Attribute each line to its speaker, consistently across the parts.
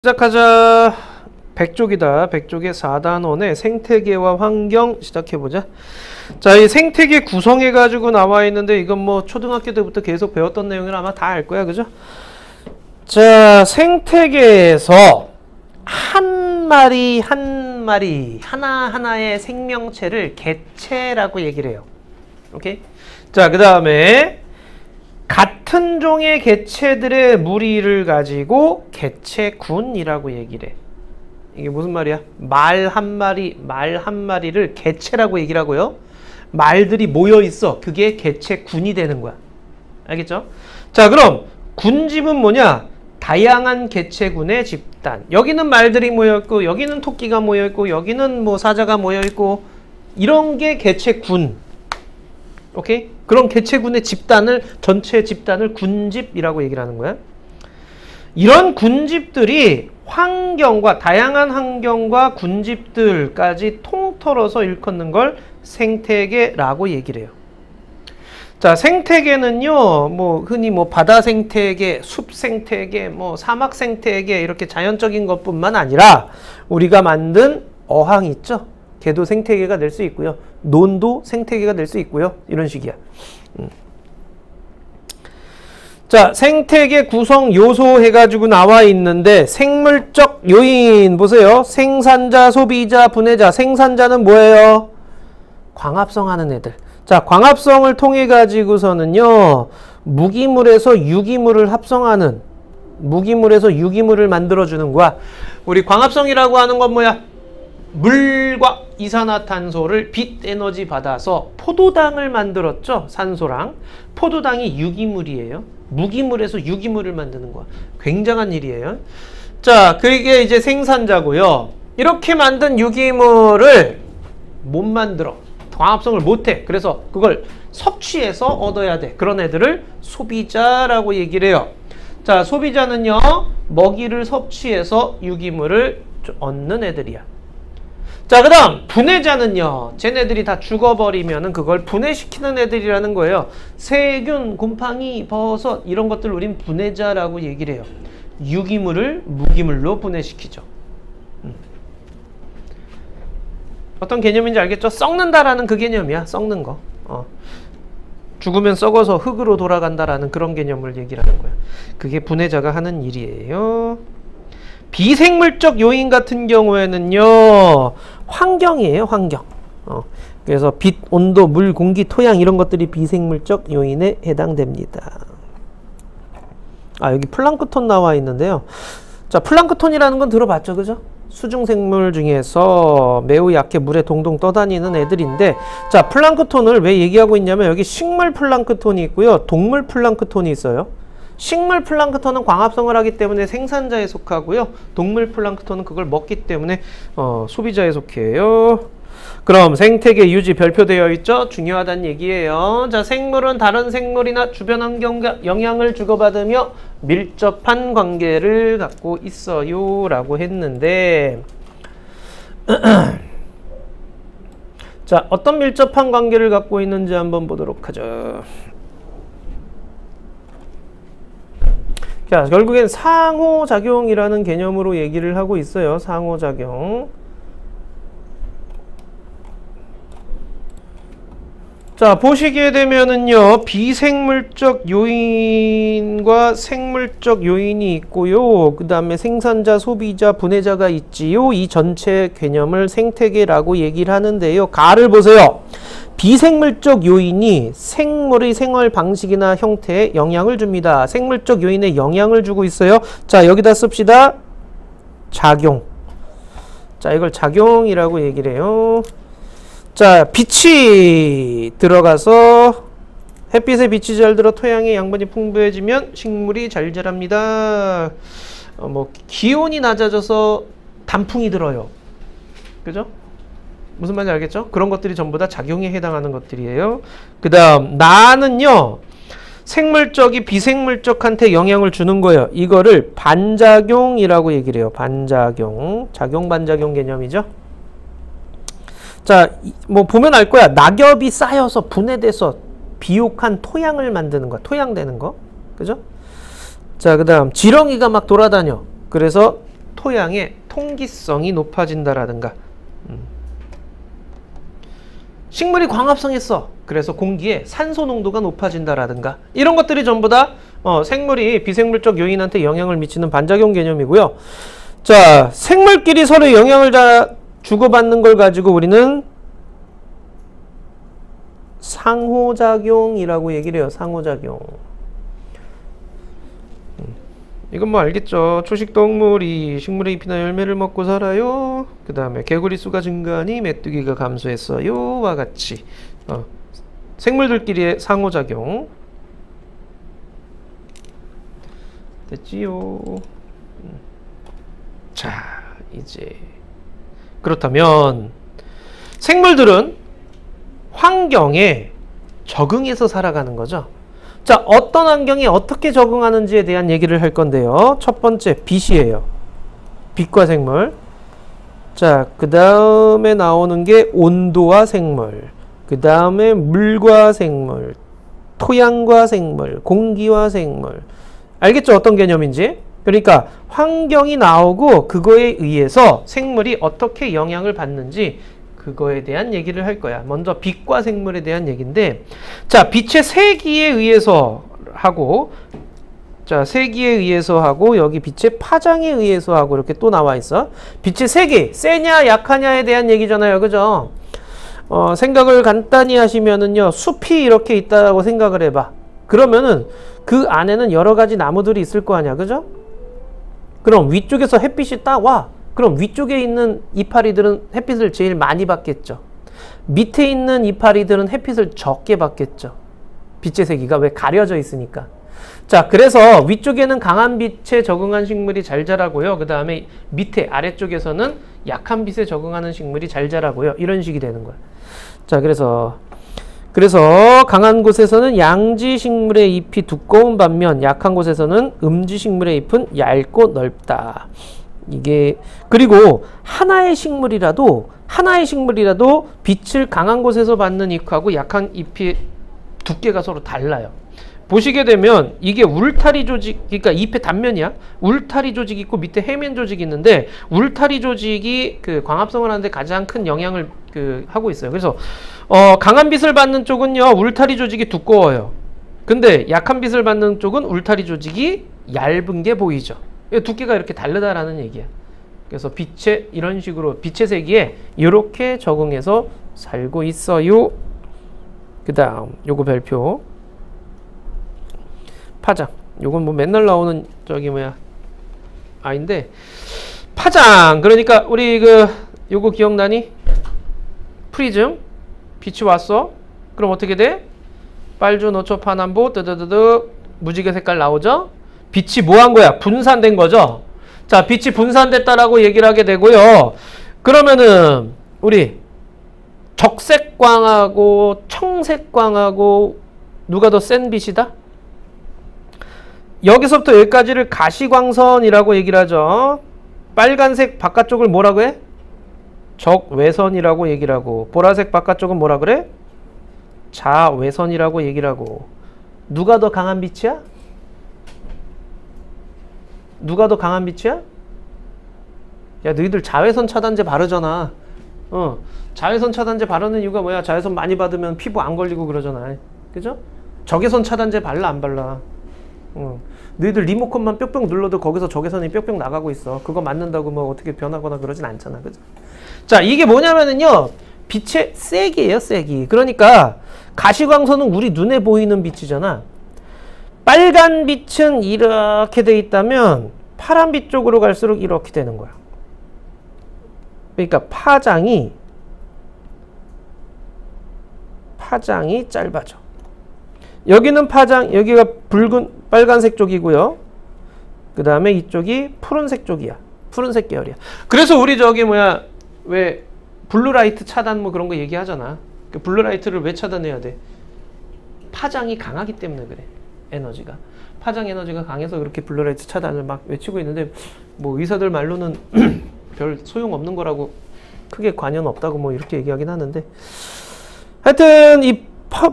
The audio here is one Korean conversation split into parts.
Speaker 1: 시작하자. 100쪽이다. 100쪽의 4단원의 생태계와 환경 시작해보자. 자, 이 생태계 구성해가지고 나와 있는데 이건 뭐 초등학교 때부터 계속 배웠던 내용이라 아마 다 알 거야. 그죠? 자, 생태계에서 한 마리 하나하나의 생명체를 개체라고 얘기를 해요. 오케이? 자, 그 다음에 같은 종의 개체들의 무리를 가지고 개체군이라고 얘기를 해. 이게 무슨 말이야? 말 한 마리를 개체라고 얘기를 하고요. 말들이 모여 있어. 그게 개체군이 되는 거야. 알겠죠? 자, 그럼 군집은 뭐냐? 다양한 개체군의 집단. 여기는 말들이 모여 있고, 여기는 토끼가 모여 있고, 여기는 뭐 사자가 모여 있고, 이런 게 개체군. 오케이? 그런 개체군의 집단을, 전체 집단을 군집이라고 얘기를 하는 거야. 이런 군집들이 다양한 환경과 군집들까지 통틀어서 일컫는 걸 생태계라고 얘기를 해요. 자, 생태계는요, 뭐, 흔히 뭐, 바다 생태계, 숲 생태계, 뭐, 사막 생태계, 이렇게 자연적인 것뿐만 아니라 우리가 만든 어항 있죠? 개도 생태계가 될 수 있고요. 논도 생태계가 될 수 있고요. 이런 식이야. 자, 생태계 구성 요소 해가지고 나와 있는데 생물적 요인 보세요. 생산자, 소비자, 분해자. 생산자는 뭐예요? 광합성 하는 애들. 자, 광합성을 통해 가지고서는요, 무기물에서 유기물을 합성하는, 무기물에서 유기물을 만들어주는 거야. 우리 광합성이라고 하는 건 뭐야? 물과 이산화탄소를 빛 에너지 받아서 포도당을 만들었죠. 산소랑. 포도당이 유기물이에요. 무기물에서 유기물을 만드는 거야. 굉장한 일이에요. 자, 그게 이제 생산자고요. 이렇게 만든 유기물을 못 만들어. 광합성을 못해. 그래서 그걸 섭취해서 얻어야 돼. 그런 애들을 소비자라고 얘기를 해요. 자, 소비자는요, 먹이를 섭취해서 유기물을 얻는 애들이야. 자, 그 다음 분해자는요, 쟤네들이 다 죽어버리면은 그걸 분해시키는 애들이라는 거예요. 세균, 곰팡이, 버섯 이런 것들 우린 분해자라고 얘기를 해요. 유기물을 무기물로 분해시키죠. 어떤 개념인지 알겠죠? 썩는다라는 그 개념이야. 썩는 거. 죽으면 썩어서 흙으로 돌아간다라는 그런 개념을 얘기를 하는 거야. 그게 분해자가 하는 일이에요. 비생물적 요인 같은 경우에는요, 환경이에요. 환경. 그래서 빛, 온도, 물, 공기, 토양 이런 것들이 비생물적 요인에 해당됩니다. 아, 여기 플랑크톤 나와 있는데요. 자, 플랑크톤이라는 건 들어봤죠? 그죠? 수중생물 중에서 매우 약해 물에 동동 떠다니는 애들인데, 자, 플랑크톤을 왜 얘기하고 있냐면 여기 식물 플랑크톤이 있고요. 동물 플랑크톤이 있어요. 식물 플랑크톤은 광합성을 하기 때문에 생산자에 속하고요. 동물 플랑크톤은 그걸 먹기 때문에 소비자에 속해요. 그럼 생태계 유지 별표되어 있죠? 중요하다는 얘기예요. 자, 생물은 다른 생물이나 주변 환경과 영향을 주고받으며 밀접한 관계를 갖고 있어요 라고 했는데 자, 어떤 밀접한 관계를 갖고 있는지 한번 보도록 하죠. 자, 결국엔 상호작용이라는 개념으로 얘기를 하고 있어요. 상호작용. 자, 보시게 되면은요, 비생물적 요인과 생물적 요인이 있고요. 그 다음에 생산자, 소비자, 분해자가 있지요. 이 전체 개념을 생태계라고 얘기를 하는데요. 가를 보세요. 비생물적 요인이 생물의 생활 방식이나 형태에 영향을 줍니다. 생물적 요인에 영향을 주고 있어요. 자, 여기다 씁시다. 작용. 자, 이걸 작용이라고 얘기를 해요. 자, 빛이 들어가서 햇빛에 빛이 잘 들어 토양의 양분이 풍부해지면 식물이 잘 자랍니다. 기온이 낮아져서 단풍이 들어요. 그죠? 무슨 말인지 알겠죠? 그런 것들이 전부 다 작용에 해당하는 것들이에요. 그 다음 나는요, 생물적이 비생물적한테 영향을 주는 거예요. 이거를 반작용이라고 얘기를 해요. 반작용. 작용 반작용 개념이죠. 자, 뭐 보면 알 거야. 낙엽이 쌓여서 분해돼서 비옥한 토양을 만드는 거야. 토양 되는 거. 그죠? 자, 그 다음 지렁이가 막 돌아다녀. 그래서 토양의 통기성이 높아진다라든가, 식물이 광합성했어. 그래서 공기에 산소 농도가 높아진다라든가, 이런 것들이 전부 다 생물이 비생물적 요인한테 영향을 미치는 반작용 개념이고요. 자, 생물끼리 서로 영향을 주고받는 걸 가지고 우리는 상호작용이라고 얘기를 해요. 상호작용. 이건 뭐 알겠죠. 초식동물이 식물의 잎이나 열매를 먹고 살아요. 그 다음에 개구리 수가 증가하니 메뚜기가 감소했어요. 와 같이 생물들끼리의 상호작용. 됐지요. 자, 이제 그렇다면 생물들은 환경에 적응해서 살아가는 거죠. 자, 어떤 환경에 어떻게 적응하는지에 대한 얘기를 할 건데요. 첫 번째, 빛이에요. 빛과 생물. 자, 그 다음에 나오는 게 온도와 생물. 그 다음에 물과 생물. 토양과 생물. 공기와 생물. 알겠죠? 어떤 개념인지? 그러니까 환경이 나오고 그거에 의해서 생물이 어떻게 영향을 받는지 그거에 대한 얘기를 할 거야. 먼저 빛과 생물에 대한 얘기인데, 자, 빛의 세기에 의해서 하고, 자, 세기에 의해서 하고, 여기 빛의 파장에 의해서 하고, 이렇게 또 나와 있어. 빛의 세기, 세냐 약하냐에 대한 얘기잖아요. 그죠? 생각을 간단히 하시면은요, 숲이 이렇게 있다고 생각을 해봐. 그러면은 그 안에는 여러 가지 나무들이 있을 거 아니야. 그죠? 그럼 위쪽에서 햇빛이 딱 와. 그럼 위쪽에 있는 이파리들은 햇빛을 제일 많이 받겠죠. 밑에 있는 이파리들은 햇빛을 적게 받겠죠. 빛의 세기가 왜 가려져 있으니까. 자, 그래서 위쪽에는 강한 빛에 적응한 식물이 잘 자라고요. 그 다음에 밑에 아래쪽에서는 약한 빛에 적응하는 식물이 잘 자라고요. 이런 식이 되는 거야. 자, 그래서 강한 곳에서는 양지 식물의 잎이 두꺼운 반면 약한 곳에서는 음지 식물의 잎은 얇고 넓다. 이게, 그리고 하나의 식물이라도 빛을 강한 곳에서 받는 잎하고 약한 잎의 두께가 서로 달라요. 보시게 되면 이게 울타리 조직, 그러니까 잎의 단면이야. 울타리 조직이 있고 밑에 해면 조직이 있는데, 울타리 조직이 그 광합성을 하는데 가장 큰 영향을 하고 있어요. 그래서 강한 빛을 받는 쪽은요, 울타리 조직이 두꺼워요. 근데 약한 빛을 받는 쪽은 울타리 조직이 얇은 게 보이죠. 두께가 이렇게 다르다라는 얘기야. 그래서 이런 식으로 빛의 세기에 이렇게 적응해서 살고 있어요. 그 다음 요거 별표 파장. 요건 뭐 맨날 나오는 아인데, 파장. 그러니까 우리 요거 기억나니? 프리즘. 빛이 왔어. 그럼 어떻게 돼? 빨주, 노초, 파남보, 뜨드드드 무지개 색깔 나오죠? 빛이 뭐 한 거야? 분산된 거죠? 자, 빛이 분산됐다라고 얘기를 하게 되고요. 그러면은 우리 적색광하고 청색광하고 누가 더 센 빛이다? 여기서부터 여기까지를 가시광선이라고 얘기를 하죠. 빨간색 바깥쪽을 뭐라고 해? 적외선이라고 얘기를 하고, 보라색 바깥쪽은 뭐라 그래? 자외선이라고 얘기를 하고. 누가 더 강한 빛이야? 누가 더 강한 빛이야? 야, 너희들 자외선 차단제 바르잖아. 자외선 차단제 바르는 이유가 뭐야? 자외선 많이 받으면 피부 안 걸리고 그러잖아. 그죠? 적외선 차단제 발라 안 발라? 너희들 리모컨만 뿅뿅 눌러도 거기서 적외선이 뿅뿅 나가고 있어. 그거 맞는다고 뭐 어떻게 변하거나 그러진 않잖아. 그죠? 자, 이게 뭐냐면은요, 빛의 세기예요, 세기. 그러니까 가시광선은 우리 눈에 보이는 빛이잖아. 빨간 빛은 이렇게 돼 있다면 파란 빛 쪽으로 갈수록 이렇게 되는 거야. 그러니까 파장이 짧아져. 여기는 여기가 빨간색 쪽이고요. 그 다음에 이쪽이 푸른색 쪽이야. 푸른색 계열이야. 그래서 우리 왜 블루라이트 차단 뭐 그런 거 얘기하잖아. 그 블루라이트를 왜 차단해야 돼? 파장이 강하기 때문에 그래. 에너지가. 파장 에너지가 강해서 그렇게 블루라이트 차단을 막 외치고 있는데, 뭐 의사들 말로는 별 소용없는 거라고, 크게 관여는 없다고 뭐 이렇게 얘기하긴 하는데, 하여튼 이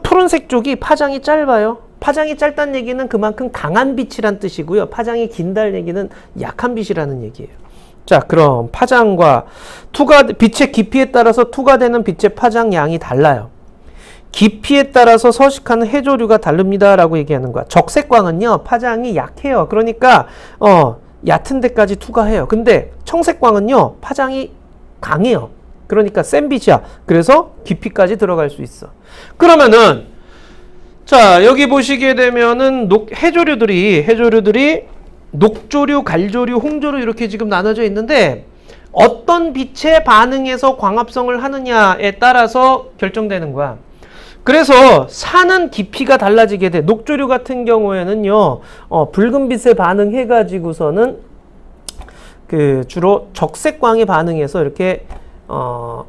Speaker 1: 푸른색 쪽이 파장이 짧아요. 파장이 짧다는 얘기는 그만큼 강한 빛이란 뜻이고요. 파장이 긴다는 얘기는 약한 빛이라는 얘기예요. 자, 그럼 파장과 빛의 깊이에 따라서 투과되는 빛의 파장 양이 달라요. 깊이에 따라서 서식하는 해조류가 다릅니다 라고 얘기하는 거야. 적색광은요 파장이 약해요. 그러니까 얕은 데까지 투과해요. 근데 청색광은요 파장이 강해요. 그러니까 센 빛이야. 그래서 깊이까지 들어갈 수 있어. 그러면은 자, 여기 보시게 되면은 해조류들이 녹조류, 갈조류, 홍조류 이렇게 지금 나눠져 있는데 어떤 빛에 반응해서 광합성을 하느냐에 따라서 결정되는 거야. 그래서 사는 깊이가 달라지게 돼. 녹조류 같은 경우에는요, 붉은 빛에 반응해가지고서는 주로 적색광에 반응해서 이렇게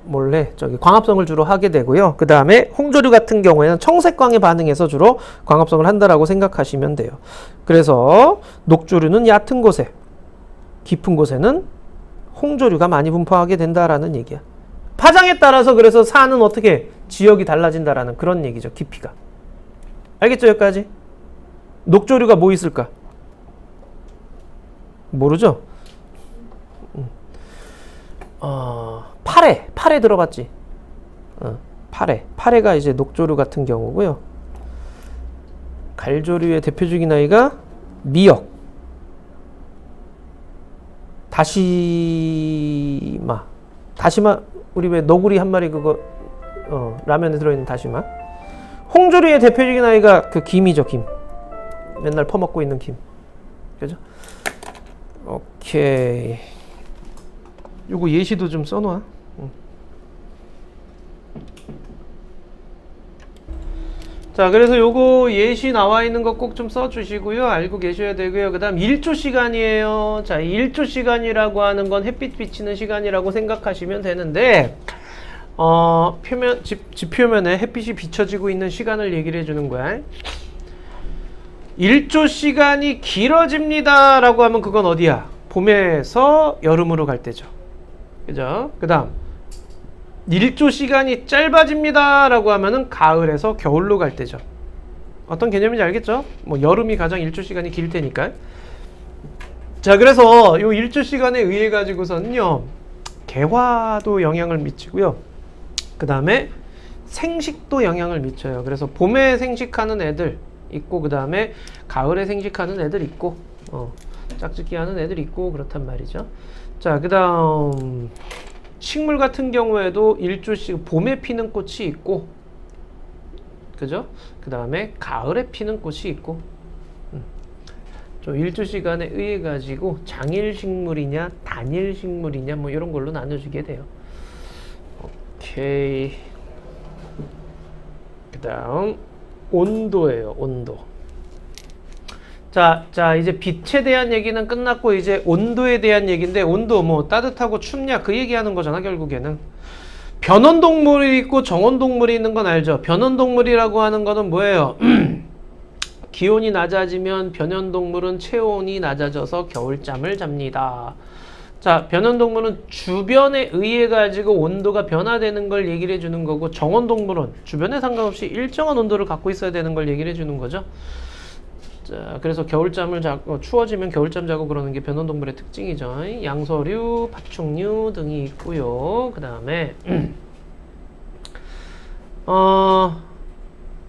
Speaker 1: 몰래 광합성을 주로 하게 되고요. 그 다음에 홍조류 같은 경우에는 청색광에 반응해서 주로 광합성을 한다라고 생각하시면 돼요. 그래서 녹조류는 얕은 곳에, 깊은 곳에는 홍조류가 많이 분포하게 된다라는 얘기야. 파장에 따라서 그래서 사는 어떻게 지역이 달라진다라는 그런 얘기죠. 깊이가. 알겠죠? 여기까지? 녹조류가 뭐 있을까? 모르죠? 파래 들어봤지? 파래가 이제 녹조류 같은 경우고요. 갈조류의 대표적인 아이가 미역, 다시마 우리 왜 너구리 한 마리 그거 라면에 들어있는 다시마. 홍조류의 대표적인 아이가 그 김이죠. 김. 맨날 퍼먹고 있는 김. 그죠? 오케이. 요거 예시도 좀 써놔. 자, 그래서 요거 예시 나와 있는 거 꼭 좀 써주시고요. 알고 계셔야 되고요. 그 다음 1조 시간이에요. 자, 1조 시간이라고 하는 건 햇빛 비치는 시간이라고 생각하시면 되는데 지표면에 햇빛이 비춰지고 있는 시간을 얘기를 해주는 거야. 1조 시간이 길어집니다 라고 하면 그건 어디야? 봄에서 여름으로 갈 때죠. 그죠? 그 다음 1조 시간이 짧아집니다 라고 하면은 가을에서 겨울로 갈 때죠. 어떤 개념인지 알겠죠? 뭐 여름이 가장 1조 시간이 길 테니까. 자, 그래서 요 1조 시간에 의해 가지고서는요 개화도 영향을 미치고요. 그 다음에 생식도 영향을 미쳐요. 그래서 봄에 생식하는 애들 있고, 그 다음에 가을에 생식하는 애들 있고, 짝짓기 하는 애들 있고, 그렇단 말이죠. 자, 그 다음 식물 같은 경우에도 1조씩 봄에 피는 꽃이 있고, 그죠? 그 다음에 가을에 피는 꽃이 있고, 좀 1조 시간에 의해 가지고 장일 식물이냐 단일 식물이냐 뭐 이런 걸로 나눠주게 돼요. 오케이. 그 다음 온도예요. 온도. 자, 이제 빛에 대한 얘기는 끝났고 이제 온도에 대한 얘기인데, 온도 뭐 따뜻하고 춥냐 그 얘기하는 거잖아. 결국에는 변온동물이 있고 정온동물이 있는 건 알죠. 변온동물이라고 하는 거는 뭐예요? 기온이 낮아지면 변온동물은 체온이 낮아져서 겨울잠을 잡니다. 자, 변온동물은 주변에 의해 가지고 온도가 변화되는 걸 얘기를 해주는 거고, 정온동물은 주변에 상관없이 일정한 온도를 갖고 있어야 되는 걸 얘기를 해주는 거죠. 자, 그래서 겨울잠을 자고 추워지면 겨울잠 자고 그러는 게 변온동물의 특징이죠. 양서류, 파충류 등이 있고요. 그 다음에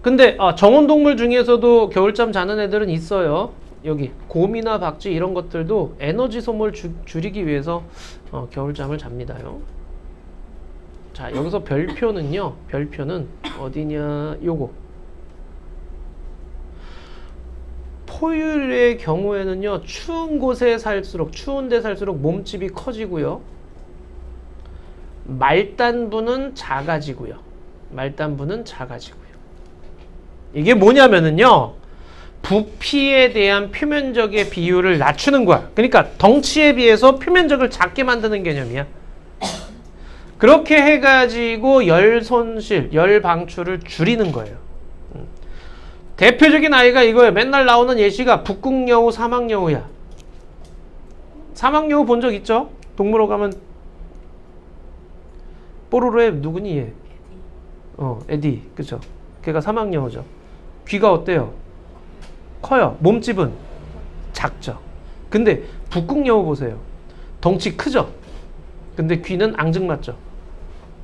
Speaker 1: 근데 정온동물 중에서도 겨울잠 자는 애들은 있어요. 여기 곰이나 박쥐 이런 것들도 에너지 소모를 줄이기 위해서 겨울잠을 잡니다요. 자, 여기서 별표는요. 별표는 어디냐? 요거. 포유류의 경우에는요. 추운 곳에 살수록, 추운 데 살수록 몸집이 커지고요. 말단부는 작아지고요. 말단부는 작아지고요. 이게 뭐냐면은요. 부피에 대한 표면적의 비율을 낮추는 거야. 그러니까 덩치에 비해서 표면적을 작게 만드는 개념이야. 그렇게 해가지고 열 손실, 열 방출을 줄이는 거예요. 대표적인 아이가 이거예요. 맨날 나오는 예시가 북극여우, 사막여우야. 사막여우 본 적 있죠? 동물원 가면 뽀로로의 누구니 얘? 에디. 그쵸? 걔가 사막여우죠. 귀가 어때요? 커요. 몸집은 작죠. 근데 북극여우 보세요. 덩치 크죠? 근데 귀는 앙증맞죠?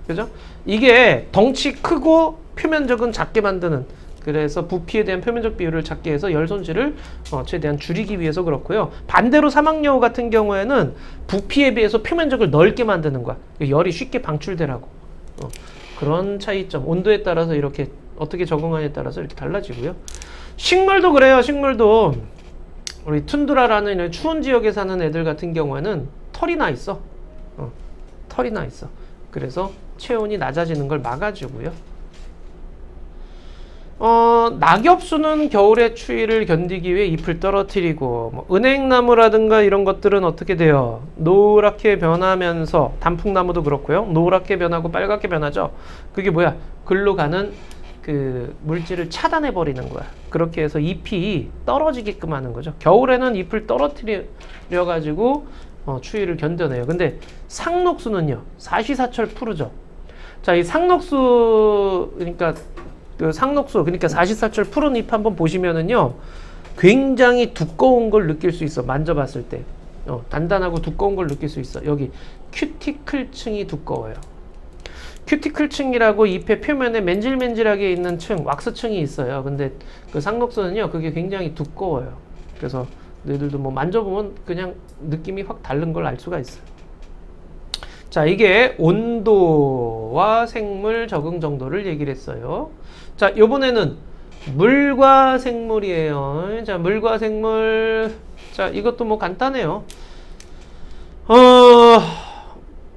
Speaker 1: 그죠? 이게 덩치 크고 표면적은 작게 만드는, 그래서 부피에 대한 표면적 비율을 작게 해서 열 손실을 최대한 줄이기 위해서 그렇고요. 반대로 사막여우 같은 경우에는 부피에 비해서 표면적을 넓게 만드는 거야. 열이 쉽게 방출되라고. 그런 차이점, 온도에 따라서 이렇게 어떻게 적응하냐에 따라서 이렇게 달라지고요. 식물도 그래요. 식물도 우리 툰드라라는 이런 추운 지역에 사는 애들 같은 경우에는 털이 나 있어. 털이 나 있어. 그래서 체온이 낮아지는 걸 막아주고요. 낙엽수는 겨울의 추위를 견디기 위해 잎을 떨어뜨리고, 뭐 은행나무라든가 이런 것들은 어떻게 돼요? 노랗게 변하면서, 단풍나무도 그렇고요. 노랗게 변하고 빨갛게 변하죠. 그게 뭐야? 글로 가는 그 물질을 차단해 버리는 거야. 그렇게 해서 잎이 떨어지게끔 하는 거죠. 겨울에는 잎을 떨어뜨려 가지고 추위를 견뎌내요. 근데 상록수는요, 사시사철 푸르죠. 자, 이 상록수, 그러니까 그 상록수, 그러니까 사시사철 푸른 잎 한번 보시면은요, 굉장히 두꺼운 걸 느낄 수 있어. 만져봤을 때 단단하고 두꺼운 걸 느낄 수 있어. 여기 큐티클층이 두꺼워요. 큐티클층이라고 잎의 표면에 맨질맨질하게 있는 층, 왁스층이 있어요. 근데 그 상록수는요, 그게 굉장히 두꺼워요. 그래서 너희들도 뭐 만져보면 그냥 느낌이 확 다른 걸 알 수가 있어요. 자, 이게 온도와 생물 적응 정도를 얘기를 했어요. 자, 요번에는 물과 생물이에요. 자, 물과 생물. 자, 이것도 뭐 간단해요.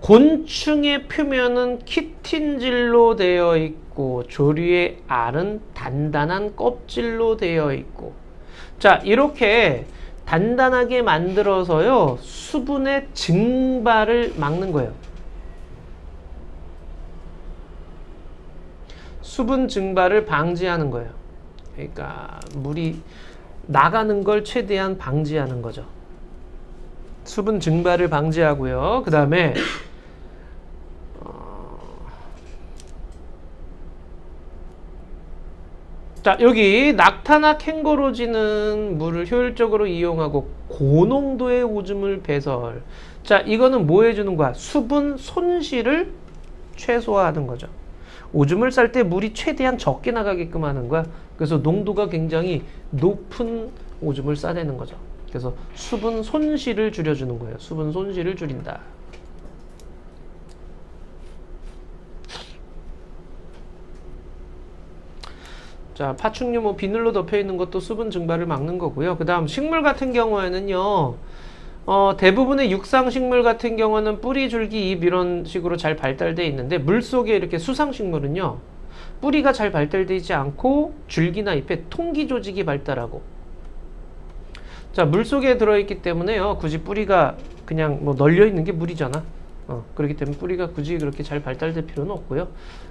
Speaker 1: 곤충의 표면은 키틴질로 되어 있고, 조류의 알은 단단한 껍질로 되어 있고. 자, 이렇게 단단하게 만들어서요, 수분의 증발을 막는 거예요. 수분 증발을 방지하는 거예요. 그러니까 물이 나가는 걸 최대한 방지하는 거죠. 수분 증발을 방지하고요. 그 다음에 자, 여기 낙타나 캥거루지는 물을 효율적으로 이용하고 고농도의 오줌을 배설. 자, 이거는 뭐 해주는 거야? 수분 손실을 최소화하는 거죠. 오줌을 쌀 때 물이 최대한 적게 나가게끔 하는 거야. 그래서 농도가 굉장히 높은 오줌을 싸내는 거죠. 그래서 수분 손실을 줄여주는 거예요. 수분 손실을 줄인다. 자, 파충류 뭐 비늘로 덮여 있는 것도 수분 증발을 막는 거고요. 그 다음 식물 같은 경우에는요, 대부분의 육상식물 같은 경우는 뿌리, 줄기, 잎 이런 식으로 잘 발달되어 있는데, 물속에 이렇게 수상식물은요, 뿌리가 잘 발달되어 있지 않고 줄기나 잎에 통기 조직이 발달하고. 자, 물속에 들어있기 때문에요, 굳이 뿌리가 그냥 뭐 널려 있는 게 물이잖아. 그렇기 때문에 뿌리가 굳이 그렇게 잘 발달될 필요는 없고요.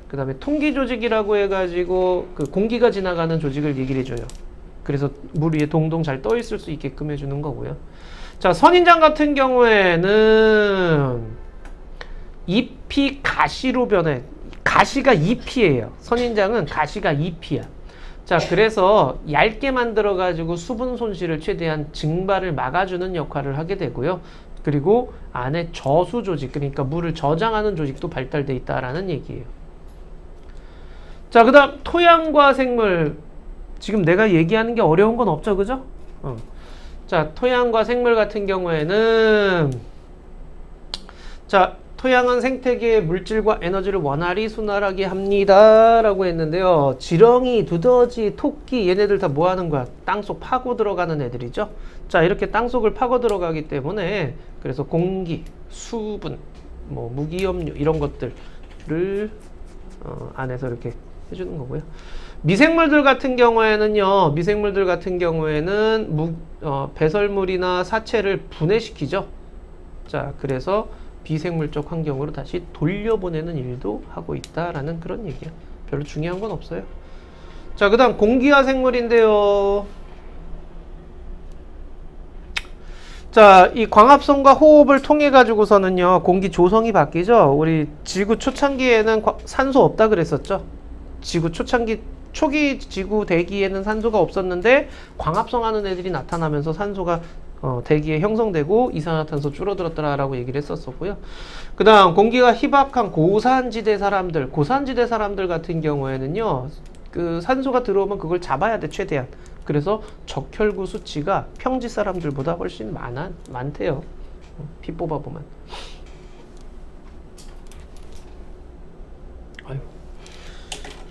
Speaker 1: 그 다음에 통기 조직이라고 해가지고 그 공기가 지나가는 조직을 얘기를 해줘요. 그래서 물 위에 동동 잘 떠 있을 수 있게끔 해주는 거고요. 자, 선인장 같은 경우에는 잎이 가시로 변해. 가시가 잎이에요. 선인장은 가시가 잎이야. 자, 그래서 얇게 만들어 가지고 수분 손실을 최대한 증발을 막아주는 역할을 하게 되고요. 그리고 안에 저수 조직, 그러니까 물을 저장하는 조직도 발달돼 있다라는 얘기예요. 자, 그 다음 토양과 생물. 지금 내가 얘기하는 게 어려운 건 없죠, 그죠? 자, 토양과 생물 같은 경우에는, 자, 토양은 생태계의 물질과 에너지를 원활히 순환하게 합니다 라고 했는데요, 지렁이, 두더지, 토끼, 얘네들 다 뭐 하는 거야? 땅속 파고 들어가는 애들이죠. 자, 이렇게 땅속을 파고 들어가기 때문에, 그래서 공기, 수분, 뭐 무기염류 이런 것들을 안에서 이렇게 해주는 거고요. 미생물들 같은 경우에는요, 배설물이나 사체를 분해시키죠. 자, 그래서 비생물적 환경으로 다시 돌려보내는 일도 하고 있다라는 그런 얘기야. 별로 중요한 건 없어요. 자, 그 다음 공기와 생물인데요. 자, 이 광합성과 호흡을 통해 가지고서는요, 공기 조성이 바뀌죠. 우리 지구 초창기에는 산소 없다 그랬었죠. 지구 초창기, 초기 지구 대기에는 산소가 없었는데 광합성하는 애들이 나타나면서 산소가 대기에 형성되고 이산화탄소 줄어들었다라고 얘기를 했었었고요. 그 다음 공기가 희박한 고산지대 사람들, 고산지대 사람들 같은 경우에는요, 그 산소가 들어오면 그걸 잡아야 돼, 최대한. 그래서 적혈구 수치가 평지 사람들보다 훨씬 많대요. 피 뽑아보면. 아유,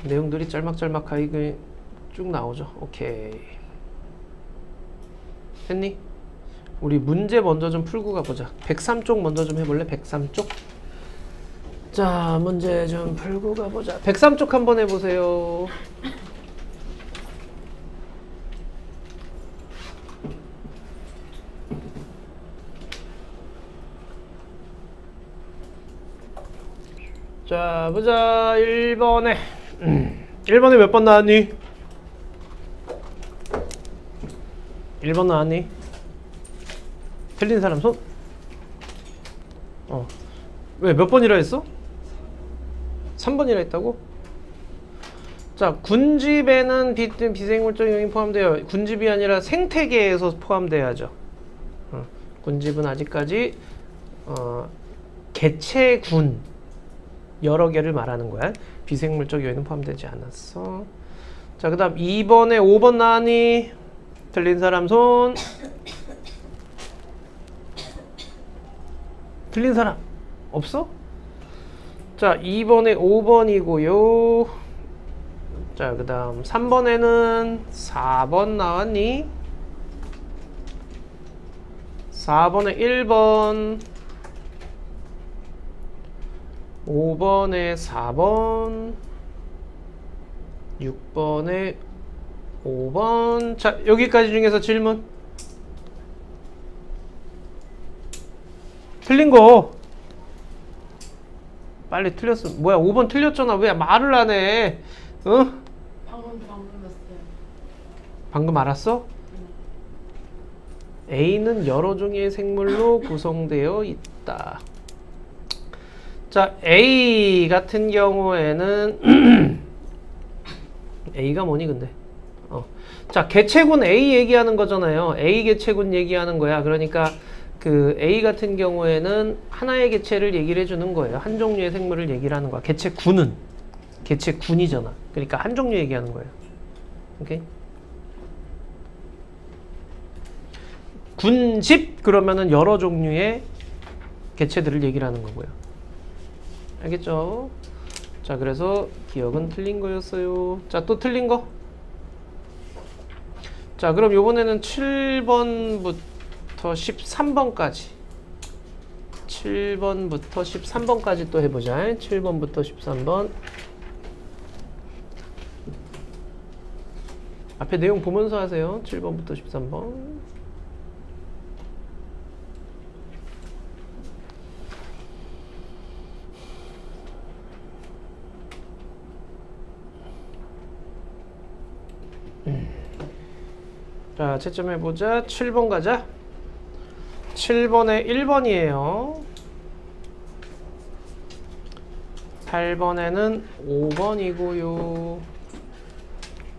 Speaker 1: 내용들이 짤막짤막하게 쭉 나오죠. 오케이. 했니? 우리 문제 먼저 좀 풀고 가보자. 103쪽 먼저 좀 해볼래? 103쪽? 자, 문제 좀 풀고 가보자. 103쪽 한번 해보세요. 자, 보자. 1번에 1번에 몇 번 나왔니? 1번 나왔니? 틀린 사람 손? 왜 몇 번이라 했어? 3번이라 했다고? 자, 군집에는 비생물적 영역이 포함되어, 군집이 아니라 생태계에서 포함돼야죠. 군집은 아직까지 개체군 여러 개를 말하는 거야. 비생물적 요인은 포함되지 않았어. 자, 그 다음 2번에 5번 나왔니? 틀린 사람 손. 틀린 사람 없어? 자, 2번에 5번이고요. 자, 그 다음 3번에는 4번 나왔니? 4번에 1번, 5번에 4번, 6번에 5번. 자, 여기까지 중에서 질문. 틀린 거. 빨리 틀렸어. 뭐야, 5번 틀렸잖아. 왜 말을 안 해?
Speaker 2: 방금 알았어요.
Speaker 1: 방금 알았어? A는 여러 종류의 생물로 구성되어 있다. 자, A 같은 경우에는 A가 뭐니 근데? 자, 개체군 A 얘기하는 거잖아요. A 개체군 얘기하는 거야. 그러니까 그 A 같은 경우에는 하나의 개체를 얘기를 해주는 거예요. 한 종류의 생물을 얘기를 하는 거야. 개체군은 개체군이잖아. 그러니까 한 종류 얘기하는 거예요. 오케이? 군집 그러면은 여러 종류의 개체들을 얘기를 하는 거고요. 알겠죠? 자, 그래서 기억은 틀린 거였어요. 자, 또 틀린 거. 자, 그럼 요번에는 7번부터 13번까지 7번부터 13번까지 또 해보자. 7번부터 13번 앞에 내용 보면서 하세요. 7번부터 13번. 자, 채점해보자. 7번 가자. 7번에 1번이에요. 8번에는 5번이고요.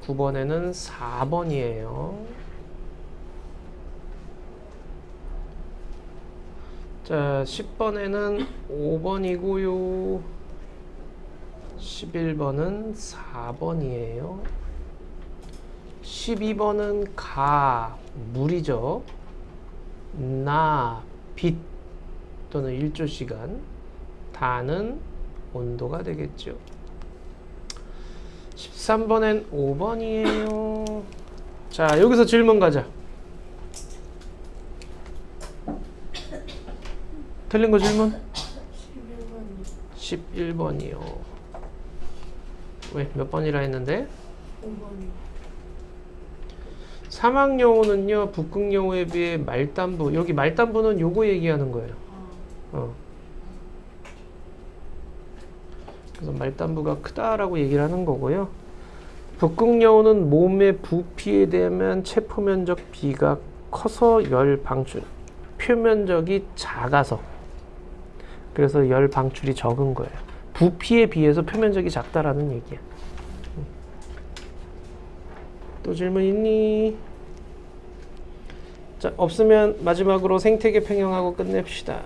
Speaker 1: 9번에는 4번이에요. 자, 10번에는 5번이고요. 11번은 4번이에요. 12번은 가, 물이죠. 나, 빛 또는 일조시간, 다는 온도가 되겠죠. 13번엔 5번이에요. 자, 여기서 질문 가자. 틀린 거 질문? 11번이요. 왜? 몇 번이라 했는데?
Speaker 2: 5번이요.
Speaker 1: 사막여우는요, 북극여우에 비해 말단부, 여기 말단부는 요거 얘기하는 거예요. 그래서 말단부가 크다라고 얘기를 하는 거고요. 북극여우는 몸의 부피에 대한 체포 면적 B가 커서 열 방출, 표면적이 작아서, 그래서 열 방출이 적은 거예요. 부피에 비해서 표면적이 작다라는 얘기야. 또 질문 있니? 자, 없으면 마지막으로 생태계 평형하고 끝냅시다.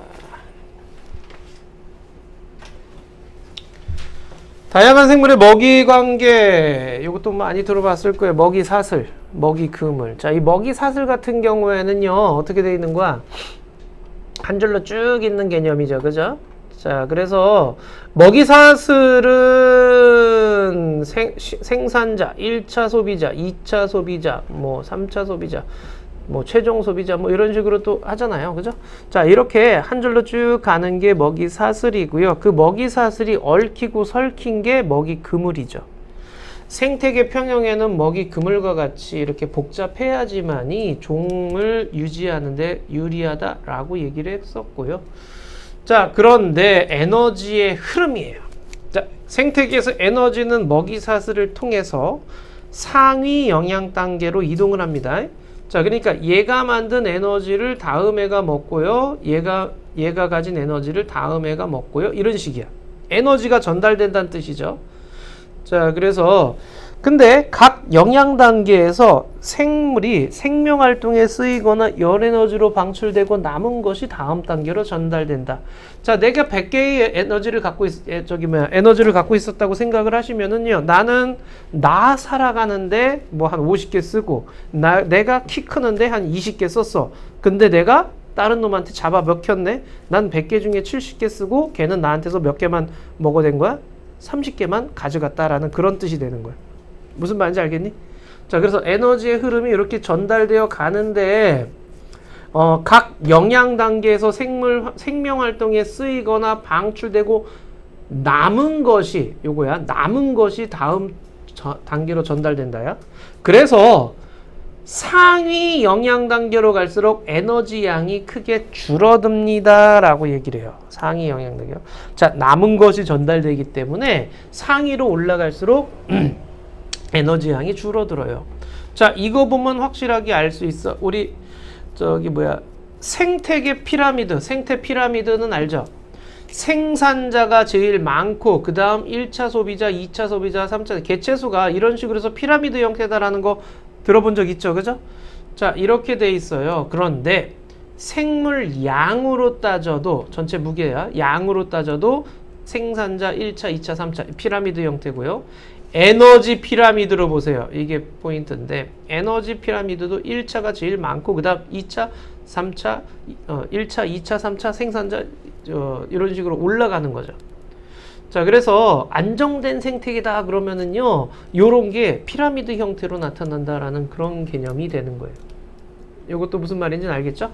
Speaker 1: 다양한 생물의 먹이 관계. 이것도 많이 들어봤을 거예요. 먹이 사슬, 먹이 그물. 자, 이 먹이 사슬 같은 경우에는요, 어떻게 되어 있는 거야? 한 줄로 쭉 있는 개념이죠. 그죠? 자, 그래서 먹이 사슬은 생산자, 1차 소비자, 2차 소비자, 뭐 3차 소비자, 뭐 최종 소비자, 뭐 이런 식으로 또 하잖아요. 그죠? 자, 이렇게 한 줄로 쭉 가는 게 먹이 사슬이고요. 그 먹이 사슬이 얽히고 설킨 게 먹이 그물이죠. 생태계 평형에는 먹이 그물과 같이 이렇게 복잡해야지만이 종을 유지하는데 유리하다라고 얘기를 했었고요. 자, 그런데 에너지의 흐름이에요. 자, 생태계에서 에너지는 먹이 사슬을 통해서 상위 영양 단계로 이동을 합니다. 자, 그러니까 얘가 만든 에너지를 다음 애가 먹고요. 얘가 가진 에너지를 다음 애가 먹고요. 이런 식이야. 에너지가 전달된다는 뜻이죠. 자, 그래서 근데 각 영양 단계에서 생물이 생명 활동에 쓰이거나 열 에너지로 방출되고 남은 것이 다음 단계로 전달된다. 자, 내가 100개의 에너지를 갖고 에너지를 갖고 있었다고 생각을 하시면은요. 나는 나 살아가는데 뭐 한 50개 쓰고 내가 키 크는데 한 20개 썼어. 근데 내가 다른 놈한테 잡아 먹혔네. 난 100개 중에 70개 쓰고 걔는 나한테서 몇 개만 먹어댄 거야? 30개만 가져갔다라는 그런 뜻이 되는 거야. 무슨 말인지 알겠니? 자, 그래서 에너지의 흐름이 이렇게 전달되어 가는데 각 영양 단계에서 생명 활동에 쓰이거나 방출되고 남은 것이 요거야. 남은 것이 다음 단계로 전달된다야. 그래서 상위 영양 단계로 갈수록 에너지 양이 크게 줄어듭니다 라고 얘기를 해요. 상위 영양 단계. 자, 남은 것이 전달되기 때문에 상위로 올라갈수록 에너지 양이 줄어들어요. 자, 이거 보면 확실하게 알 수 있어. 우리 생태계 피라미드, 생태 피라미드는 알죠? 생산자가 제일 많고 그 다음 1차 소비자, 2차 소비자, 3차 개체수가 이런 식으로 해서 피라미드 형태다라는 거 들어본 적 있죠? 그죠? 자, 이렇게 돼 있어요. 그런데 생물 양으로 따져도 전체 무게야. 양으로 따져도 생산자 1차, 2차, 3차 피라미드 형태고요. 에너지 피라미드로 보세요. 이게 포인트인데 에너지 피라미드도 1차가 제일 많고 그 다음 2차, 3차, 1차, 2차, 3차 생산자 이런 식으로 올라가는 거죠. 자, 그래서 안정된 생태계다 그러면은요, 요런 게 피라미드 형태로 나타난다라는 그런 개념이 되는 거예요. 이것도 무슨 말인지는 알겠죠?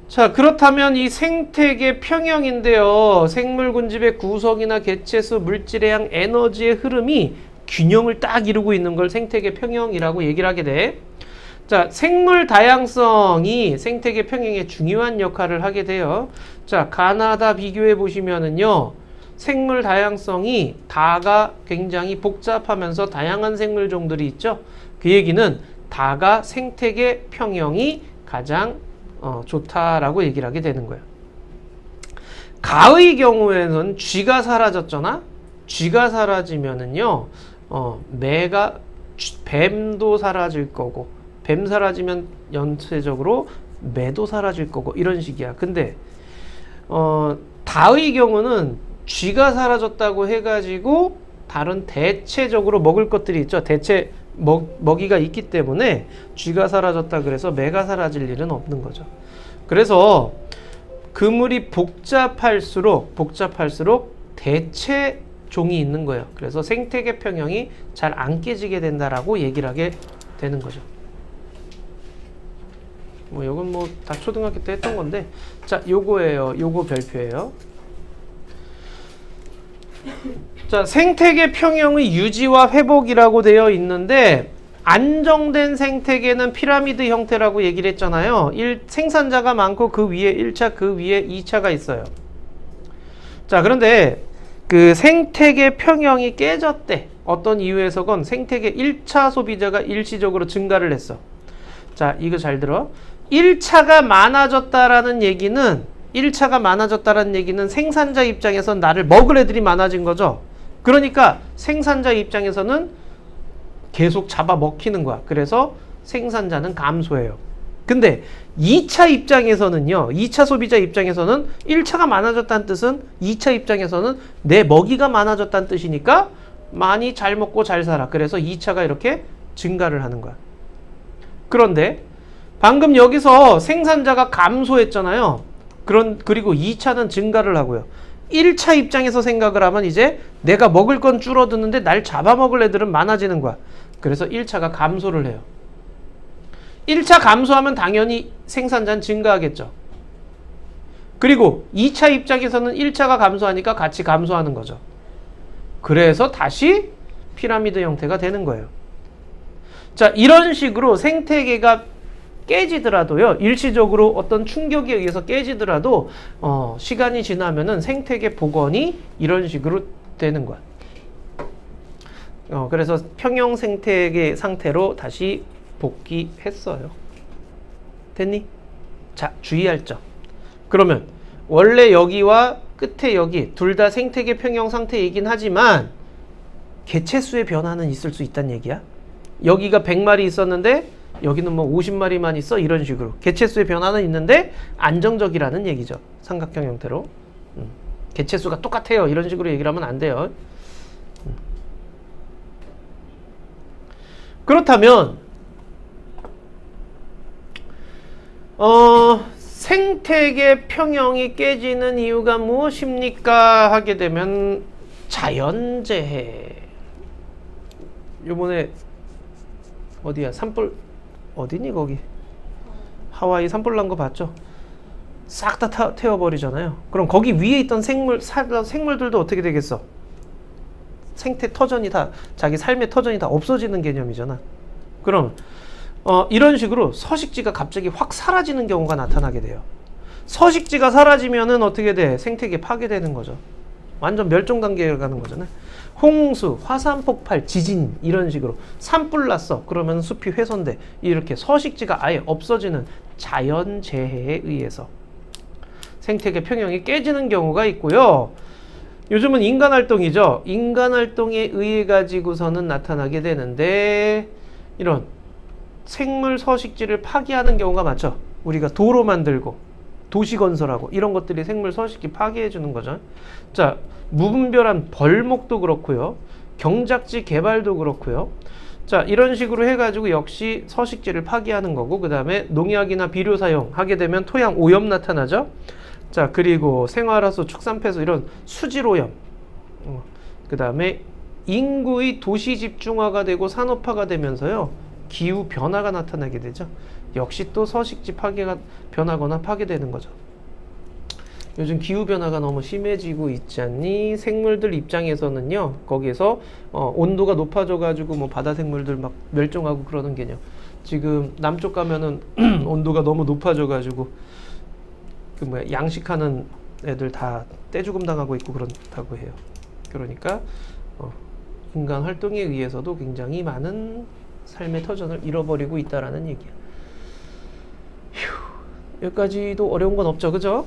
Speaker 1: 자, 그렇다면 이 생태계 평형인데요. 생물 군집의 구성이나 개체수, 물질의 양, 에너지의 흐름이 균형을 딱 이루고 있는 걸 생태계 평형이라고 얘기를 하게 돼. 자, 생물 다양성이 생태계 평형에 중요한 역할을 하게 돼요. 자, 가나다 비교해 보시면은요. 생물 다양성이 다가 굉장히 복잡하면서 다양한 생물 종들이 있죠. 그 얘기는 다가 생태계 평형이 가장 좋다라고 얘기를 하게 되는 거예요. 가의 경우에는 쥐가 사라졌잖아. 쥐가 사라지면은요, 뱀도 사라질 거고, 뱀 사라지면 연쇄적으로 매도 사라질 거고 이런 식이야. 근데 다의 경우는 쥐가 사라졌다고 해가지고 다른 대체적으로 먹을 것들이 있죠. 대체 먹이가 있기 때문에 쥐가 사라졌다 그래서 매가 사라질 일은 없는 거죠. 그래서 그물이 복잡할수록 대체 종이 있는 거예요. 그래서 생태계 평형이 잘 안 깨지게 된다라고 얘기를 하게 되는 거죠. 뭐 이건 뭐 다 초등학교 때 했던 건데, 자, 요거예요. 요거 별표예요. 자, 생태계 평형의 유지와 회복이라고 되어 있는데 안정된 생태계는 피라미드 형태라고 얘기를 했잖아요. 생산자가 많고 그 위에 1차, 그 위에 2차가 있어요. 자, 그런데 그 생태계 평형이 깨졌대. 어떤 이유에서건 생태계 1차 소비자가 일시적으로 증가를 했어. 자, 이거 잘 들어. 1차가 많아졌다라는 얘기는 생산자 입장에서 나를 먹을 애들이 많아진 거죠. 그러니까 생산자 입장에서는 계속 잡아 먹히는 거야. 그래서 생산자는 감소해요. 근데 2차 입장에서는요. 2차 소비자 입장에서는 1차가 많아졌다는 뜻은 2차 입장에서는 내 먹이가 많아졌다는 뜻이니까 많이 잘 먹고 잘 살아. 그래서 2차가 이렇게 증가를 하는 거야. 그런데 방금 여기서 생산자가 감소했잖아요. 그리고 2차는 증가를 하고요. 1차 입장에서 생각을 하면 이제 내가 먹을 건 줄어드는데 날 잡아먹을 애들은 많아지는 거야. 그래서 1차가 감소를 해요. 1차 감소하면 당연히 생산자는 증가하겠죠. 그리고 2차 입장에서는 1차가 감소하니까 같이 감소하는 거죠. 그래서 다시 피라미드 형태가 되는 거예요. 자, 이런 식으로 생태계가 깨지더라도요. 일시적으로 어떤 충격에 의해서 깨지더라도 시간이 지나면은 생태계 복원이 이런 식으로 되는 거야. 그래서 평형 생태계 상태로 다시 복귀했어요. 됐니? 자, 주의할 점. 그러면 원래 여기와 끝에 여기 둘 다 생태계 평형 상태이긴 하지만 개체수의 변화는 있을 수 있다는 얘기야. 여기가 100마리 있었는데 여기는 뭐 50마리만 있어. 이런 식으로 개체수의 변화는 있는데 안정적이라는 얘기죠. 삼각형 형태로. 개체수가 똑같아요. 이런 식으로 얘기를 하면 안 돼요. 그렇다면 생태계 평형이 깨지는 이유가 무엇입니까? 하게 되면 자연재해. 요번에 어디야? 산불 어디니 거기? 하와이 산불 난 거 봤죠? 싹 다 태워버리잖아요. 그럼 거기 위에 있던 생물들도 어떻게 되겠어? 생태 터전이 다, 자기 삶의 터전이 다 없어지는 개념이잖아. 그럼 이런 식으로 서식지가 갑자기 확 사라지는 경우가 나타나게 돼요. 서식지가 사라지면은 어떻게 돼? 생태계 파괴되는 거죠. 완전 멸종 단계에 가는 거잖아요. 홍수, 화산 폭발, 지진 이런 식으로 산불 났어. 그러면 숲이 훼손돼. 이렇게 서식지가 아예 없어지는 자연재해에 의해서 생태계 평형이 깨지는 경우가 있고요. 요즘은 인간활동이죠. 인간활동에 의해 가지고서는 나타나게 되는데 이런 생물 서식지를 파괴하는 경우가 많죠. 우리가 도로 만들고 도시 건설하고 이런 것들이 생물 서식지 파괴해 주는 거죠. 자, 무분별한 벌목도 그렇고요. 경작지 개발도 그렇고요. 자, 이런 식으로 해가지고 역시 서식지를 파괴하는 거고, 그 다음에 농약이나 비료 사용하게 되면 토양 오염 나타나죠. 자, 그리고 생활하수, 축산폐수 이런 수질 오염. 그 다음에 인구의 도시 집중화가 되고 산업화가 되면서요. 기후 변화가 나타나게 되죠. 역시 또 서식지 파괴가 변하거나 파괴되는 거죠. 요즘 기후변화가 너무 심해지고 있지 않니? 생물들 입장에서는요, 거기에서 온도가 높아져가지고 뭐 바다 생물들 막 멸종하고 그러는 개념. 지금 남쪽 가면은 온도가 너무 높아져가지고 그 뭐야, 양식하는 애들 다 떼죽음 당하고 있고 그렇다고 해요. 그러니까 인간 활동에 의해서도 굉장히 많은 삶의 터전을 잃어버리고 있다라는 얘기야. 휴, 여기까지도 어려운 건 없죠, 그죠?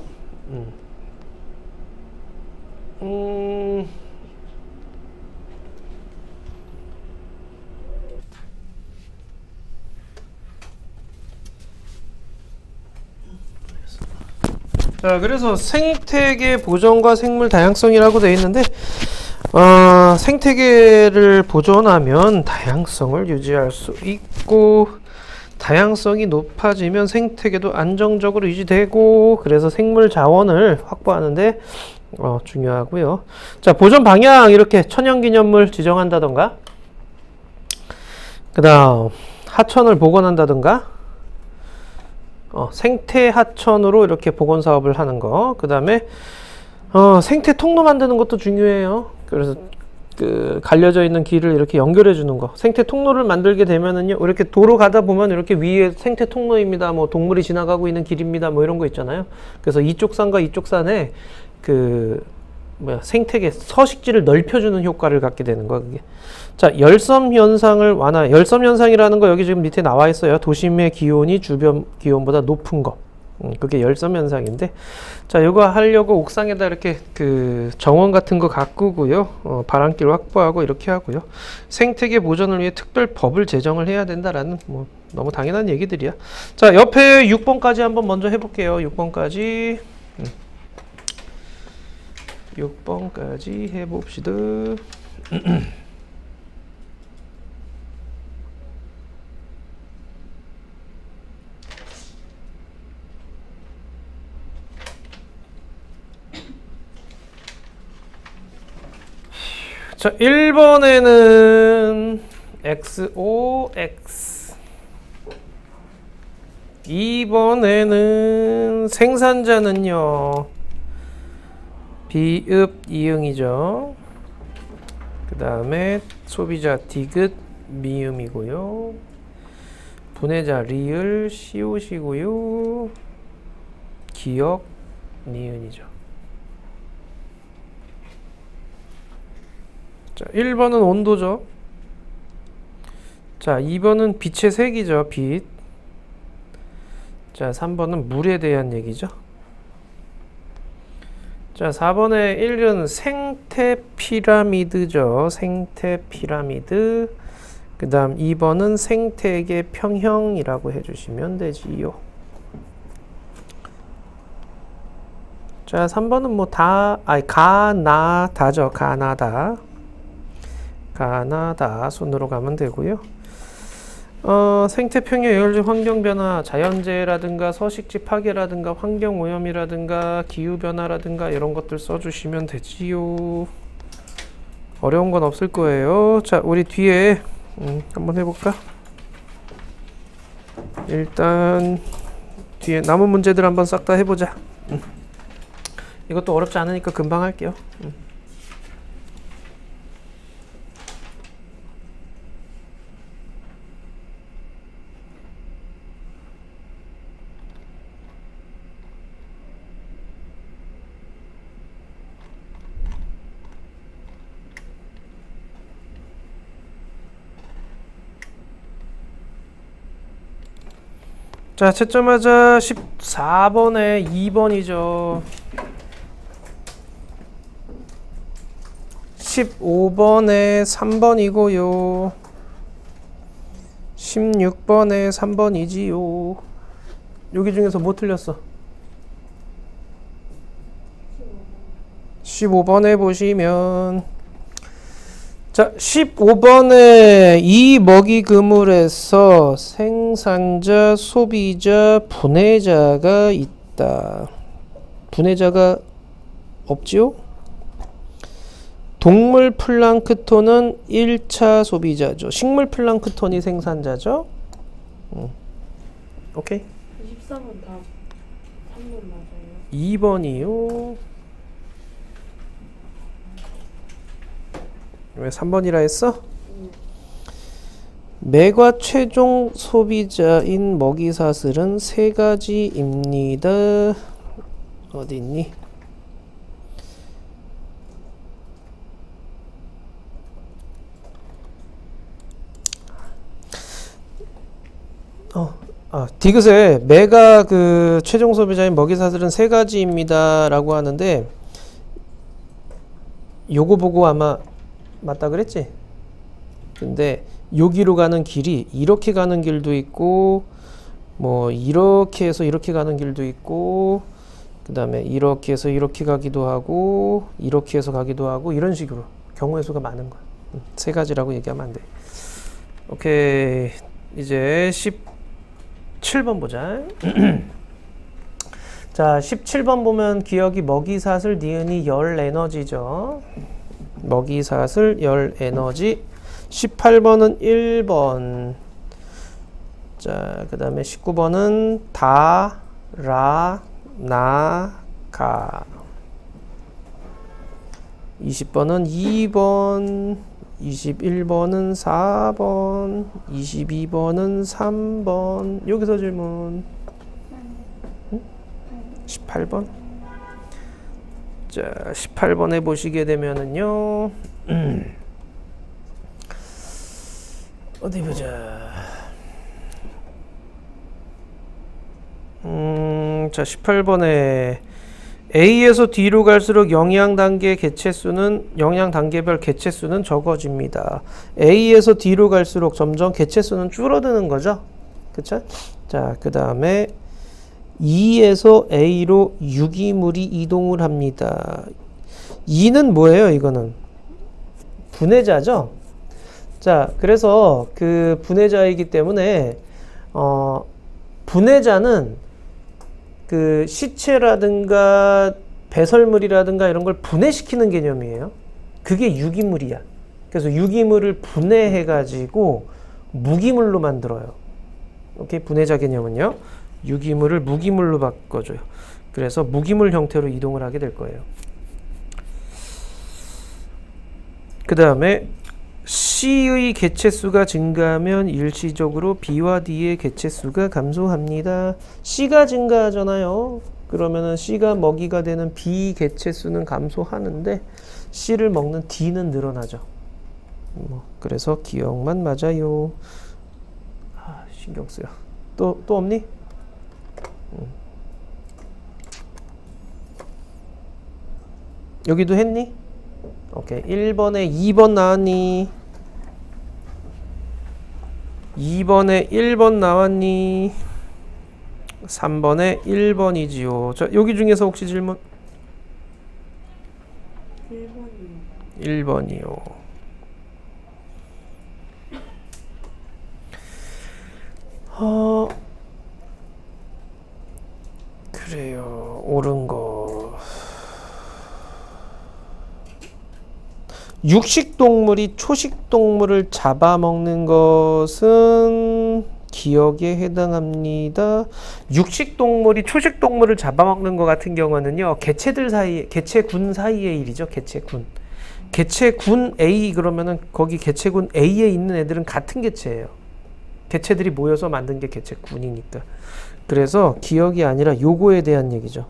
Speaker 1: 자, 그래서 생태계 보존과 생물 다양성이라고 되어 있는데, 생태계를 보존하면 다양성을 유지할 수 있고, 다양성이 높아지면 생태계도 안정적으로 유지되고, 그래서 생물 자원을 확보하는데 중요하고요. 자, 보존 방향 이렇게 천연기념물 지정한다던가, 그 다음 하천을 복원한다던가, 생태 하천으로 이렇게 복원 사업을 하는 거, 그 다음에 생태 통로 만드는 것도 중요해요. 그래서 그 갈려져 있는 길을 이렇게 연결해 주는 거. 생태 통로를 만들게 되면은요, 이렇게 도로 가다 보면 이렇게 위에 생태 통로입니다, 뭐 동물이 지나가고 있는 길입니다, 뭐 이런 거 있잖아요. 그래서 이쪽 산과 이쪽 산에 그 생태계 서식지를 넓혀주는 효과를 갖게 되는 거, 그게. 자, 열섬 현상이라는 거 여기 지금 밑에 나와 있어요. 도심의 기온이 주변 기온보다 높은 거. 그게 열섬 현상인데, 자, 이거 하려고 옥상에다 이렇게 그 정원 같은 거 가꾸고요, 바람길 확보하고 이렇게 하고요. 생태계 보존을 위해 특별 법을 제정을 해야 된다라는 뭐 너무 당연한 얘기들이야. 자, 옆에 6번까지 한번 먼저 해볼게요. 6번까지 6번까지 해봅시다. 자, 1번에는 XOX, 2번에는 생산자는요 비읍 이응이죠. 그 다음에 소비자 디귿 미음이고요. 분해자 리을 시옷이고요. 기억 니은이죠. 자, 1번은 온도죠. 자, 2번은 빛의 색이죠. 빛. 자, 3번은 물에 대한 얘기죠. 자, 4번에 1은 생태 피라미드죠. 생태 피라미드. 그 다음 2번은 생태계 평형이라고 해주시면 되지요. 자, 3번은 뭐 가나다죠. 가나다. 가나다 순으로 가면 되고요. 생태 평형 예열적 환경 변화, 자연재해라든가 서식지 파괴라든가 환경 오염이라든가 기후 변화라든가 이런 것들 써주시면 되지요. 어려운 건 없을 거예요. 자, 우리 뒤에 한번 해볼까? 일단 뒤에 남은 문제들 한번 싹 다 해보자. 이것도 어렵지 않으니까 금방 할게요. 자, 채점하자. 14번에 2번이죠. 15번에 3번이고요. 16번에 3번이지요. 여기 중에서 뭐 틀렸어? 15번에 보시면, 자, 15번에 이 먹이 그물에서 생산자, 소비자, 분해자가 있다. 분해자가 없지요? 동물 플랑크톤은 1차 소비자죠. 식물 플랑크톤이 생산자죠. 오케이.
Speaker 2: 24번 다 3번 맞아요.
Speaker 1: 2번이요. 왜 3번이라 했어? 매과 최종 소비자인 먹이사슬은 세 가지입니다. 어디 있니? 디귿에 매가 그 최종 소비자인 먹이사슬은 세 가지입니다 라고 하는데, 요거 보고 아마 맞다 그랬지? 근데 여기로 가는 길이 이렇게 가는 길도 있고, 뭐 이렇게 해서 이렇게 가는 길도 있고, 그 다음에 이렇게 해서 이렇게 가기도 하고, 이렇게 해서 가기도 하고, 이런 식으로 경우의 수가 많은 거야. 세 가지라고 얘기하면 안 돼. 오케이. 이제 17번 보자. 자, 17번 보면 기억이 먹이사슬, 니은이 열 에너지죠. 먹이사슬, 열 에너지. 18번은 1번. 자, 그 다음에 19번은 다, 라, 나, 가. 20번은 2번. 21번은 4번. 22번은 3번. 여기서 질문. 18번. 자, 18번에 보시게 되면은요. 어디 보자. 자, 18번에 A에서 D로 갈수록 영양 단계별 개체수는 적어집니다. A에서 D로 갈수록 점점 개체수는 줄어드는 거죠. 그쵸? 자, 그 다음에 E에서 A로 유기물이 이동을 합니다. E는 뭐예요? 이거는 분해자죠. 자, 그래서 그 분해자이기 때문에 분해자는 그 시체라든가 배설물이라든가 이런 걸 분해시키는 개념이에요. 그게 유기물이야. 그래서 유기물을 분해해 가지고 무기물로 만들어요. 오케이? 분해자 개념은요. 유기물을 무기물로 바꿔줘요. 그래서 무기물 형태로 이동을 하게 될 거예요. 그 다음에 C의 개체수가 증가하면 일시적으로 B와 D의 개체수가 감소합니다. C가 증가하잖아요. 그러면은 C가 먹이가 되는 B 개체수는 감소하는데 C를 먹는 D는 늘어나죠. 그래서 기억만 맞아요. 신경 쓰여. 또 없니? 여기도 했니? 오케이. 1번에 2번 나왔니? 2번에 1번 나왔니? 3번에 1번이지요. 자, 여기 중에서 혹시 질문? 1번이요. 그래요. 옳은 거. 육식동물이 초식동물을 잡아먹는 것은 기억에 해당합니다. 육식동물이 초식동물을 잡아먹는 것 같은 경우는요, 개체군 사이의 일이죠. 개체군 A 그러면은 거기 개체군 A에 있는 애들은 같은 개체예요. 개체들이 모여서 만든 게 개체군이니까. 그래서 기억이 아니라 요거에 대한 얘기죠.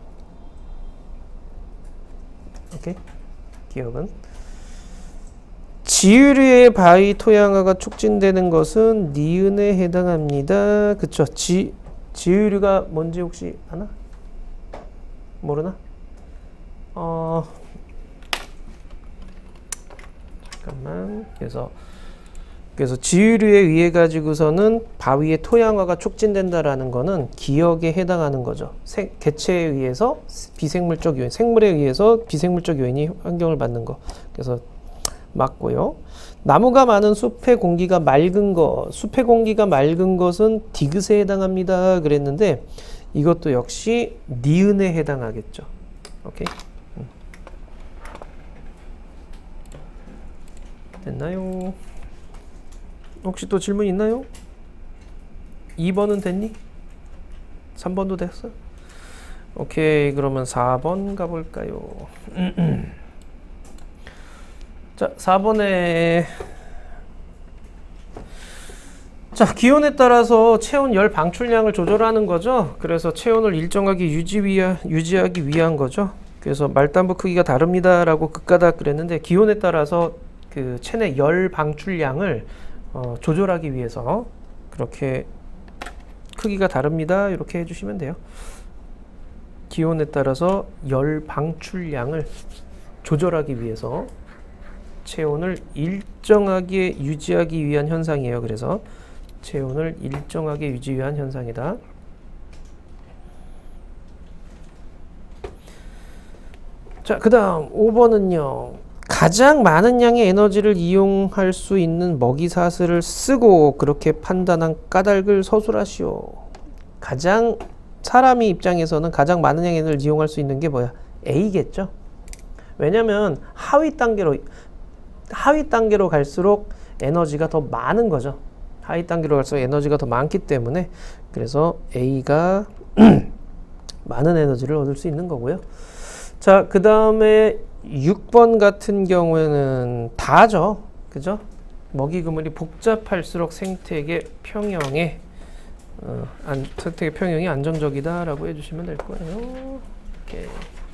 Speaker 1: 오케이? 기억은. 지유류의 바위 토양화가 촉진되는 것은 니은에 해당합니다. 그쵸? 지유류가 뭔지 혹시 아나? 모르나? 잠깐만. 그래서 지유류에 의해 가지고서는 바위의 토양화가 촉진된다라는 거는 기억에 해당하는 거죠. 개체에 의해서 비생물적 요인, 생물에 의해서 비생물적 요인이 환경을 받는 거. 그래서 맞고요. 나무가 많은 숲의 공기가 맑은 것은 디귿에 해당합니다. 그랬는데 이것도 역시 니은에 해당하겠죠. 오케이? 됐나요? 혹시 또 질문 있나요? 2번은 됐니? 3번도 됐어? 오케이, 그러면 4번 가볼까요? 자, 4번에 자, 기온에 따라서 체온 열 방출량을 조절하는 거죠. 그래서 체온을 일정하게 유지하기 위한 거죠. 그래서 말단부 크기가 다릅니다 라고 극가닥 그랬는데, 기온에 따라서 그 체내 열 방출량을 조절하기 위해서 그렇게 크기가 다릅니다 이렇게 해주시면 돼요. 기온에 따라서 열 방출량을 조절하기 위해서 체온을 일정하게 유지하기 위한 현상이에요. 그래서 체온을 일정하게 유지하기 위한 현상이다. 자, 그 다음 5번은요. 가장 많은 양의 에너지를 이용할 수 있는 먹이사슬을 쓰고 그렇게 판단한 까닭을 서술하시오. 사람이 입장에서는 가장 많은 양의 에너지를 이용할 수 있는 게 뭐야? A겠죠. 왜냐면 하위 단계로 갈수록 에너지가 더 많은 거죠. 하위 단계로 갈수록 에너지가 더 많기 때문에, 그래서 A가 많은 에너지를 얻을 수 있는 거고요. 자, 그 다음에 6번 같은 경우에는 다죠. 그죠? 먹이 그물이 복잡할수록 생태계 평형이 안정적이다 라고 해주시면 될 거예요. 오케이.